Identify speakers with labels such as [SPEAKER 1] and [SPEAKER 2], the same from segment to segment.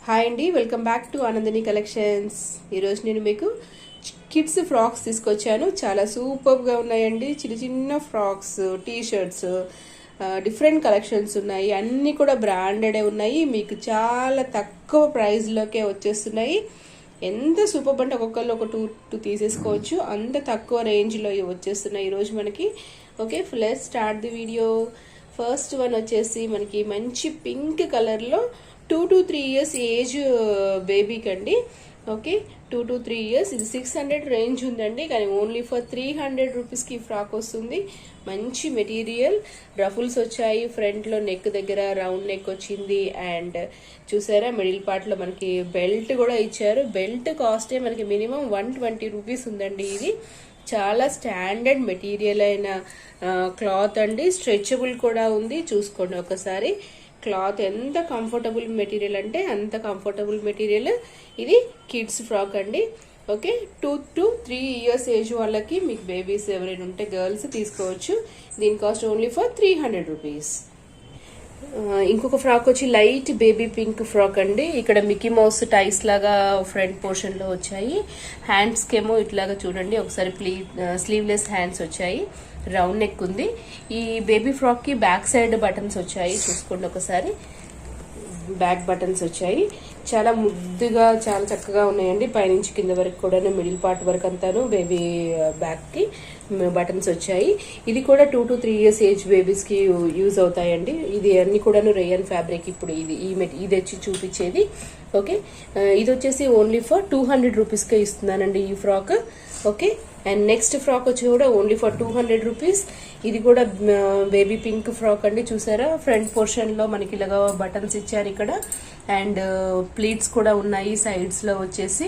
[SPEAKER 1] Hi అండి, welcome back to ఆనందిని collections. ఈరోజు నేను మీకు కిడ్స్ ఫ్రాక్స్ తీసుకొచ్చాను. చాలా సూపర్గా ఉన్నాయండి. చిన్న చిన్న frocks, T shirts, different collections ఉన్నాయి. అన్నీ కూడా బ్రాండెడే ఉన్నాయి. మీకు చాలా తక్కువ ప్రైస్లోకే వచ్చేస్తున్నాయి. ఎంత సూపర్ అంటే ఒక్కొక్కరు ఒక టూ తీసేసుకోవచ్చు. అంత తక్కువ రేంజ్లో వచ్చేస్తున్నాయి ఈరోజు మనకి. Okay, let's start the video. First one వచ్చేసి మనకి మంచి పింక్ కలర్లో 2 to 3 years ఏజ్ బేబీకి అండి. Okay, 2 to 3 years. ఇది 600 రేంజ్ ఉందండి, కానీ ఓన్లీ ఫర్ 300 రూపీస్కి ఫ్రాక్ వస్తుంది. మంచి మెటీరియల్, రఫుల్స్ వచ్చాయి. ఫ్రంట్లో నెక్ దగ్గర రౌండ్ నెక్ వచ్చింది. అండ్ చూసారా, మిడిల్ పార్ట్లో మనకి బెల్ట్ కూడా ఇచ్చారు. బెల్ట్ కాస్టే మనకి మినిమం 120 రూపీస్ ఉందండి. ఇది చాలా స్టాండర్డ్ మెటీరియల్ అయిన క్లాత్ అండి. స్ట్రెచబుల్ కూడా ఉంది. చూసుకోండి ఒకసారి. క్లాత్ ఎంత కంఫర్టబుల్ మెటీరియల్ అంటే అంత కంఫర్టబుల్ మెటీరియల్. ఇది కిడ్స్ ఫ్రాక్ అండి. ఓకే, 2 to 3 years ఏజ్ వాళ్ళకి, మీకు బేబీస్ ఎవరైనా ఉంటే గర్ల్స్ తీసుకోవచ్చు. దీని కాస్ట్ ఓన్లీ ఫర్ 300 రూపీస్. ఇంకొక ఫ్రాక్ వచ్చి లైట్ బేబీ పింక్ ఫ్రాక్ అండి. ఇక్కడ మిక్కీ మౌస్ టైస్ లాగా ఫ్రంట్ పోర్షన్ లో వచ్చాయి. హ్యాండ్స్ కేమో ఇట్లాగా చూడండి ఒకసారి, స్లీవ్లెస్ హ్యాండ్స్ వచ్చాయి. రౌండ్ నెక్ ఉంది. ఈ బేబీ ఫ్రాక్ కి బ్యాక్ సైడ్ బటన్స్ వచ్చాయి. చూసుకోండి ఒకసారి, బ్యాక్ బటన్స్ వచ్చాయి. చాలా ముద్దుగా, చాలా చక్కగా ఉన్నాయండి. పైనుంచి కింద వరకు కూడా, మిడిల్ పార్ట్ వరకు అంతాను బేబీ బ్యాక్ కి బటన్స్ వచ్చాయి. ఇది కూడా 2 to 3 years ఏజ్ బేబీస్ కి యూజ్ అవుతాయండి. ఇది అన్ని కూడా రేయన్ ఫ్యాబ్రిక్. ఇప్పుడు ఇది వచ్చి చూపించేది. ఓకే, ఇది వచ్చేసి ఓన్లీ ఫర్ 200 రూపీస్కే ఇస్తున్నానండి ఈ frock. Okay, and next frock వచ్చి కూడా ఓన్లీ ఫర్ 200 రూపీస్. ఇది కూడా బేబీ పింక్ ఫ్రాక్ అండి. చూసారా, ఫ్రంట్ పోర్షన్ లో మనకి ఇలాగా బటన్స్ ఇచ్చారు ఇక్కడ. అండ్ ప్లీట్స్ కూడా ఉన్నాయి సైడ్స్ లో వచ్చేసి.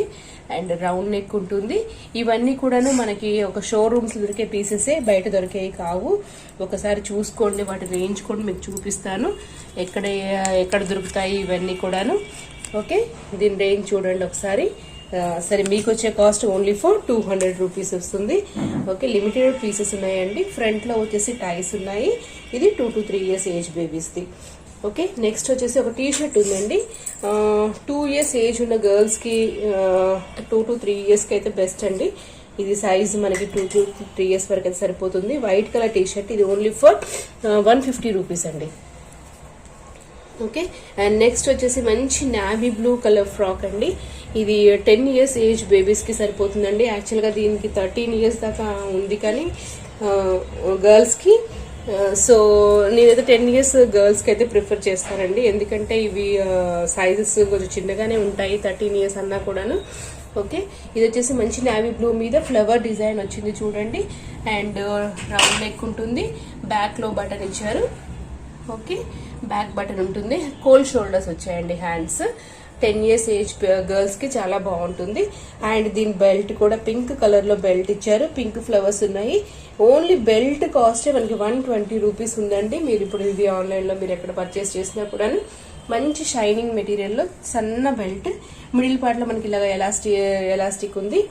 [SPEAKER 1] అండ్ రౌండ్ నెక్ ఉంటుంది. ఇవన్నీ కూడాను మనకి ఒక షోరూమ్స్ దొరికే పీసెసే, బయట దొరికేవి కావు. ఒకసారి చూసుకోండి, వాటి రేంజ్ కూడా మీకు చూపిస్తాను ఎక్కడ దొరుకుతాయి ఇవన్నీ కూడాను. ఓకే, దీని రేంజ్ చూడండి ఒకసారి. సరే, మీకు వచ్చే కాస్ట్ ఓన్లీ ఫర్ 200 రూపీస్ వస్తుంది. ఓకే, లిమిటెడ్ పీసెస్ ఉన్నాయండి. ఫ్రంట్ లో వచ్చేసి టైస్ ఉన్నాయి. ఇది 2 to 3 years ఏజ్ బేబీస్ది. ఓకే, నెక్స్ట్ వచ్చేసి ఒక టీ షర్ట్ ఉందండి. 2 years ఏజ్ ఉన్న గర్ల్స్ కి 2 to 3 years కి అయితే బెస్ట్ అండి. ఇది సైజ్ మనకి 2 to 3 years వరకు అయితే సరిపోతుంది. White colour T shirt. ఇది ఓన్లీ ఫర్ 150 రూపీస్ అండి. ఓకే, అండ్ నెక్స్ట్ వచ్చేసి మంచి నావీ బ్లూ కలర్ ఫ్రాక్ అండి. ఇది 10 years ఏజ్ బేబీస్ కి సరిపోతుందండి. యాక్చువల్ గా దీనికి 13 years దాకా ఉంది, కానీ గర్ల్స్ కి. సో నేనైతే 10 years గర్ల్స్ కి అయితే ప్రిఫర్ చేస్తానండి. ఎందుకంటే ఇవి సైజెస్ కొంచెం చిన్నగానే ఉంటాయి 13 years అన్నా కూడాను. ఓకే, ఇది వచ్చేసి మంచి నావీ బ్లూ మీద ఫ్లవర్ డిజైన్ వచ్చింది చూడండి. అండ్ రౌండ్ నెక్ ఉంటుంది. బ్యాక్ లో బటన్ ఇచ్చారు. ఓకే, బ్యాక్ బటన్ ఉంటుంది. కోల్డ్ షోల్డర్స్ వచ్చాయండి. హ్యాండ్స్ 10 years ఏజ్ గర్ల్స్ కి చాలా బాగుంటుంది. అండ్ దీని బెల్ట్ కూడా పింక్ కలర్ లో బెల్ట్ ఇచ్చారు. పింక్ ఫ్లవర్స్ ఉన్నాయి. ఓన్లీ బెల్ట్ కాస్ట్ మనకి 120 రూపీస్ ఉందండి. మీరు ఇప్పుడు ఇది ఆన్లైన్ లో మీరు ఎక్కడ పర్చేస్ చేసినా కూడా మంచి షైనింగ్ మెటీరియల్ లో సన్న బెల్ట్. మిడిల్ పార్ట్ లో మనకి ఇలాగా ఎలాస్టిక్ ఉంది.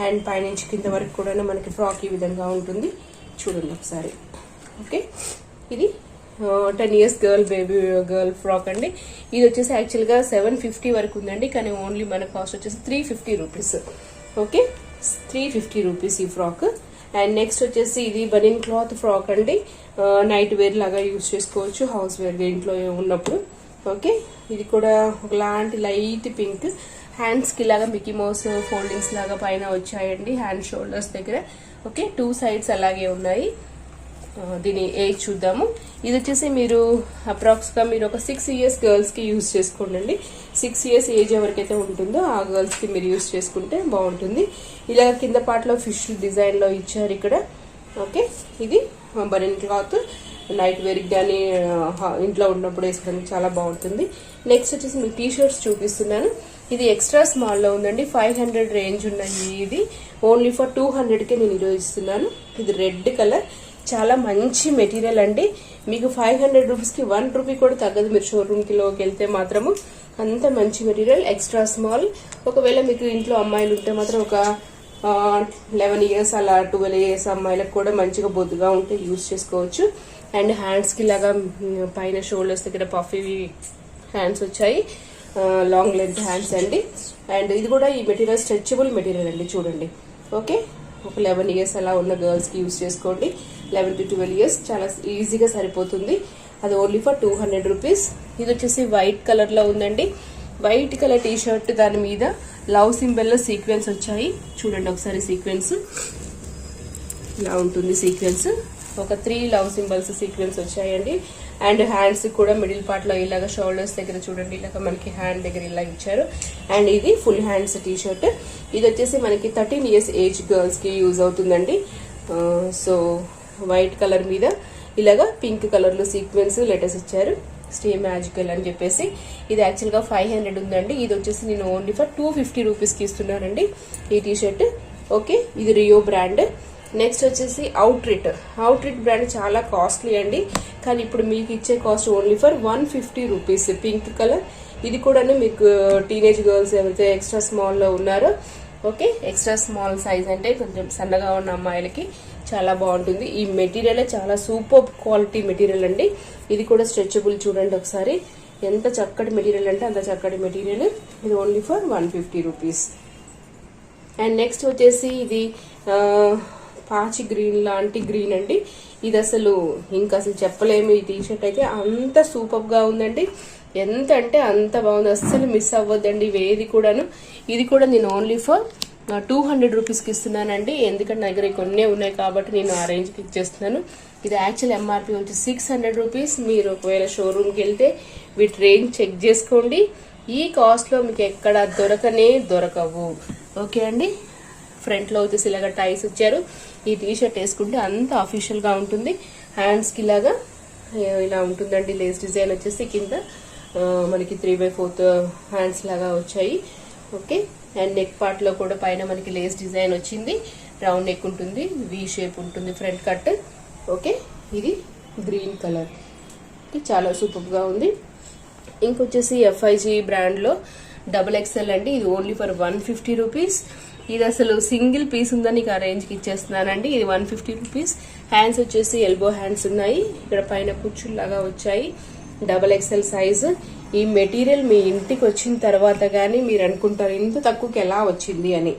[SPEAKER 1] అండ్ పైనుంచి కింద వరకు కూడా మనకి ఫ్రాక్ ఈ విధంగా ఉంటుంది. చూడండి ఒకసారి. ఓకే, ఇది 10 years గర్ల్ ఫ్రాక్ అండి. ఇది వచ్చేసి యాక్చువల్ గా 750 వరకు ఉందండి, కానీ ఓన్లీ మన కాస్ట్ వచ్చేసి 350 రూపీస్. ఓకే, 350 రూపీస్ ఈ ఫ్రాక్. అండ్ నెక్స్ట్ వచ్చేసి ఇది బనియన్ క్లాత్ ఫ్రాక్ అండి. నైట్ వేర్ లాగా యూజ్ చేసుకోవచ్చు, హౌస్ వేర్ గా ఇంట్లో ఉన్నప్పుడు. ఓకే, ఇది కూడా ఒకలాంటి లైట్ పింక్. హ్యాండ్స్ కి లాగా మిక్కీ మౌస్ ఫోల్డింగ్స్ లాగా పైన వచ్చాయండి, హ్యాండ్ షోల్డర్స్ దగ్గర. ఓకే, 2 sides అలాగే ఉన్నాయి. దీని ఏజ్ చూద్దాము. ఇది వచ్చేసి మీరు అప్రాక్స్ గా మీరు ఒక 6 years గర్ల్స్ కి యూజ్ చేసుకోండి. 6 years ఏజ్ ఎవరికైతే ఉంటుందో ఆ గర్ల్స్ కి మీరు యూజ్ చేసుకుంటే బాగుంటుంది. ఇలా కింద పార్ట్ లో ఫిష్ డిజైన్ లో ఇచ్చారు ఇక్కడ. ఓకే, ఇది బనియన్ క్లాత్. నైట్ వేర్ కానీ ఇంట్లో ఉన్నప్పుడు వేసుకోవడానికి చాలా బాగుంటుంది. నెక్స్ట్ వచ్చేసి మీకు టీ షర్ట్స్ చూపిస్తున్నాను. ఇది ఎక్స్ట్రా స్మాల్ లో ఉందండి. 500 రేంజ్ ఉన్నాయి. ఇది ఓన్లీ ఫర్ 200 కే నేను ఈరోజు ఇస్తున్నాను. ఇది రెడ్ కలర్. చాలా మంచి మెటీరియల్ అండి. మీకు 500 రూపీస్ కి 1 రూపీ కూడా తగ్గదు. మీరు షోరూమ్ కిలోకి వెళ్తే మాత్రము అంత మంచి మెటీరియల్. Extra small. ఒకవేళ మీకు ఇంట్లో అమ్మాయిలు ఉంటే మాత్రం ఒక 11 years అలా 12 years అమ్మాయిలకు కూడా మంచిగా బొద్దుగా ఉంటే యూజ్ చేసుకోవచ్చు. అండ్ హ్యాండ్స్ కి లాగా పైన షోల్డర్స్ దగ్గర పఫీ హ్యాండ్స్ వచ్చాయి. లాంగ్ లెంత్ హ్యాండ్స్ అండి. అండ్ ఇది కూడా ఈ మెటీరియల్ స్ట్రెచబుల్ మెటీరియల్ అండి, చూడండి. ఓకే, ఒక 11 ఇయర్స్ అలా ఉన్న గర్ల్స్కి యూస్ చేసుకోండి. 11 to 12 ఇయర్స్ చాలా ఈజీగా సరిపోతుంది. అది ఓన్లీ ఫర్ 200 రూపీస్. ఇది వచ్చేసి వైట్ కలర్లో ఉందండి. వైట్ కలర్ టీ షర్ట్, దాని మీద లవ్ సింబల్లో సీక్వెన్స్ వచ్చాయి. చూడండి ఒకసారి సీక్వెన్స్ ఇలా ఉంటుంది. సీక్వెన్స్ ఒక 3 లవ్ సింబల్స్ సీక్వెన్స్ వచ్చాయండి. అండ్ హ్యాండ్స్ కూడా మిడిల్ పార్ట్లో ఇలాగ షోల్డర్స్ దగ్గర చూడండి ఇలాగ మనకి హ్యాండ్ దగ్గర ఇలా ఇచ్చారు. అండ్ ఇది ఫుల్ హ్యాండ్స్ టీ షర్ట్. ఇది వచ్చేసి మనకి 13 ఇయర్స్ ఏజ్ గర్ల్స్కి యూజ్ అవుతుందండి. సో వైట్ కలర్ మీద ఇలాగా పింక్ కలర్లో సీక్వెన్స్ లెటర్స్ ఇచ్చారు, స్టే మ్యాజికల్ అని చెప్పేసి. ఇది యాక్చువల్గా 500 ఉందండి. ఇది వచ్చేసి నేను ఓన్లీ ఫర్ 250 రూపీస్కి ఇస్తున్నానండి ఈ టీ షర్ట్. ఓకే, ఇది రియో బ్రాండ్. నెక్స్ట్ వచ్చేసి అవుట్రిట్ బ్రాండ్ చాలా కాస్ట్లీ అండి, కానీ ఇప్పుడు మీకు ఇచ్చే cost only for 150 rupees. Pink colour. ఇది కూడా మీకు టీనేజ్ గర్ల్స్ ఎవరైతే ఎక్స్ట్రా స్మాల్లో ఉన్నారో, ఓకే, ఎక్స్ట్రా స్మాల్ సైజ్ అంటే కొంచెం సన్నగా ఉన్న అమ్మాయిలకి చాలా బాగుంటుంది. ఈ మెటీరియల్ చాలా సూపర్ క్వాలిటీ మెటీరియల్ అండి. ఇది కూడా స్ట్రెచబుల్, చూడండి ఒకసారి ఎంత చక్కటి మెటీరియల్ అంటే అంత చక్కటి మెటీరియల్. ఇది only for 150 rupees. And next వచ్చేసి ఇది పాచి గ్రీన్ లాంటి గ్రీన్ అండి. ఇది అసలు ఇంకా అసలు చెప్పలేము. ఈ టీషర్ట్ అయితే అంత సూపర్గా ఉందండి, ఎంత అంటే అంత బాగుంది, అస్సలు మిస్ అవ్వద్దండి ఇవేది కూడాను. ఇది కూడా నేను ఓన్లీ ఫర్ 200 రూపీస్కి ఇస్తున్నానండి, ఎందుకంటే నా దగ్గర కొన్నే ఉన్నాయి కాబట్టి నేను ఆ రేంజ్కి ఇచ్చేస్తున్నాను. ఇది యాక్చువల్ ఎంఆర్పి వచ్చి 600 రూపీస్. మీరు ఒకవేళ షోరూమ్కి వెళ్తే వీటి రేంజ్ చెక్ చేసుకోండి. ఈ కాస్ట్లో మీకు ఎక్కడ దొరకవు. ఓకే అండి. ఫ్రంట్లో వచ్చేసి ఇలాగ టైస్ ఇచ్చారు. ఈ టీషర్ట్ వేసుకుంటే అంత అఫీషియల్గా ఉంటుంది. హ్యాండ్స్కి ఇలాగా ఇలా ఉంటుందండి. లేస్ డిజైన్ వచ్చేసి కింద మనకి 3/4 హ్యాండ్స్ లాగా వచ్చాయి. ఓకే, అండ్ నెక్ పార్ట్లో కూడా పైన మనకి లేస్ డిజైన్ వచ్చింది. రౌండ్ నెక్ ఉంటుంది, వి షేప్ ఉంటుంది, ఫ్రంట్ కట్. ఓకే, ఇది గ్రీన్ కలర్, చాలా సూపర్గా ఉంది. ఇంకొచ్చేసి FIG బ్రాండ్లో XXL అండి. ఇది ఓన్లీ ఫర్ 150 రూపీస్. ఇది అసలు సింగిల్ పీస్ ఉందని నీకు ఆ రేంజ్కి ఇచ్చేస్తున్నానండి. ఇది 150 రూపీస్. హ్యాండ్స్ వచ్చేసి ఎల్బో హ్యాండ్స్ ఉన్నాయి. ఇక్కడ పైన కుచ్చుల్లాగా వచ్చాయి. XXL size. ఈ మెటీరియల్ మీ ఇంటికి వచ్చిన తర్వాత కానీ మీరు అనుకుంటారు ఇంత తక్కువకి ఎలా వచ్చింది అని.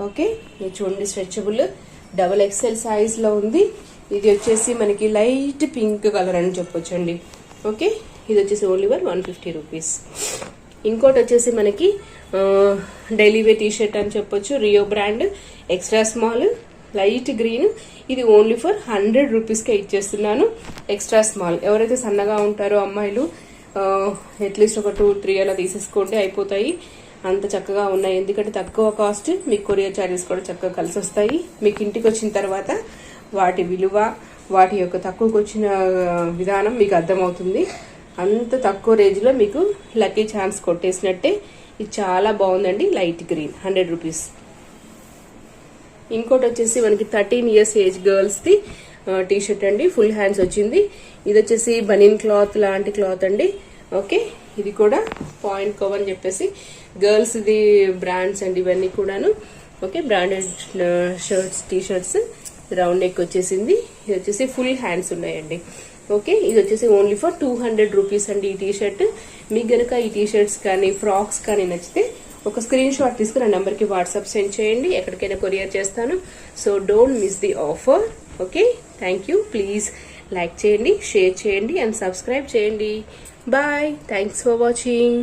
[SPEAKER 1] ఓకే, ఇది చూడండి స్ట్రెచబుల్ XXL సైజ్లో ఉంది. ఇది వచ్చేసి మనకి లైట్ పింక్ కలర్ అని చెప్పొచ్చండి. ఓకే, ఇది వచ్చేసి ఓన్లీ ఫర్ 150 రూపీస్. ఇంకోటి వచ్చేసి మనకి డైలీ వే టీ షర్ట్ అని చెప్పొచ్చు. Rio brand, extra small, light green. ఇది ఓన్లీ ఫర్ 100 రూపీస్కే ఇచ్చేస్తున్నాను. Extra small. ఎవరైతే సన్నగా ఉంటారో అమ్మాయిలు అట్లీస్ట్ ఒక 2-3 అలా తీసేసుకోండి, అయిపోతాయి. అంత చక్కగా ఉన్నాయి, ఎందుకంటే తక్కువ కాస్ట్, మీకు కొరియర్ ఛార్జెస్ కూడా చక్కగా కలిసి వస్తాయి. మీకు ఇంటికి వచ్చిన తర్వాత వాటి విలువ, వాటి యొక్క తక్కువకి వచ్చిన విధానం మీకు అర్థమవుతుంది. అంత తక్కువ రేంజ్లో మీకు లక్కీ ఛాన్స్ కొట్టేసినట్టే. ఇది చాలా బాగుందండి. Light green, 100 rupees. ఇంకోటి వచ్చేసి మనకి 13 ఇయర్స్ ఏజ్ గర్ల్స్ది టీ షర్ట్ అండి. ఫుల్ హ్యాండ్స్ వచ్చింది. ఇది వచ్చేసి బనీన్ క్లాత్ లాంటి క్లాత్ అండి. ఓకే, ఇది కూడా పాయింట్ కవ్ అని చెప్పేసి గర్ల్స్ ది బ్రాండ్స్ అండి ఇవన్నీ కూడాను. Okay, branded shirts, T shirts. Round neck వచ్చేసింది. ఇది వచ్చేసి ఫుల్ హ్యాండ్స్ ఉన్నాయండి. ఓకే, ఇది వచ్చేసి ఓన్లీ ఫర్ 200 రూపీస్ అండి ఈ టీ షర్ట్. మీకు గనక ఈ టీ షర్ట్స్ కానీ ఫ్రాక్స్ కానీ నచ్చితే ఒక స్క్రీన్ షాట్ తీసుకుని ఆ నెంబర్కి వాట్సాప్ సెండ్ చేయండి, ఎక్కడికైనా కొరియర్ చేస్తాను. So don't miss the offer. Okay, thank you. Please like చేయండి, షేర్ చేయండి అండ్ సబ్స్క్రైబ్ చేయండి. Bye, thanks for watching.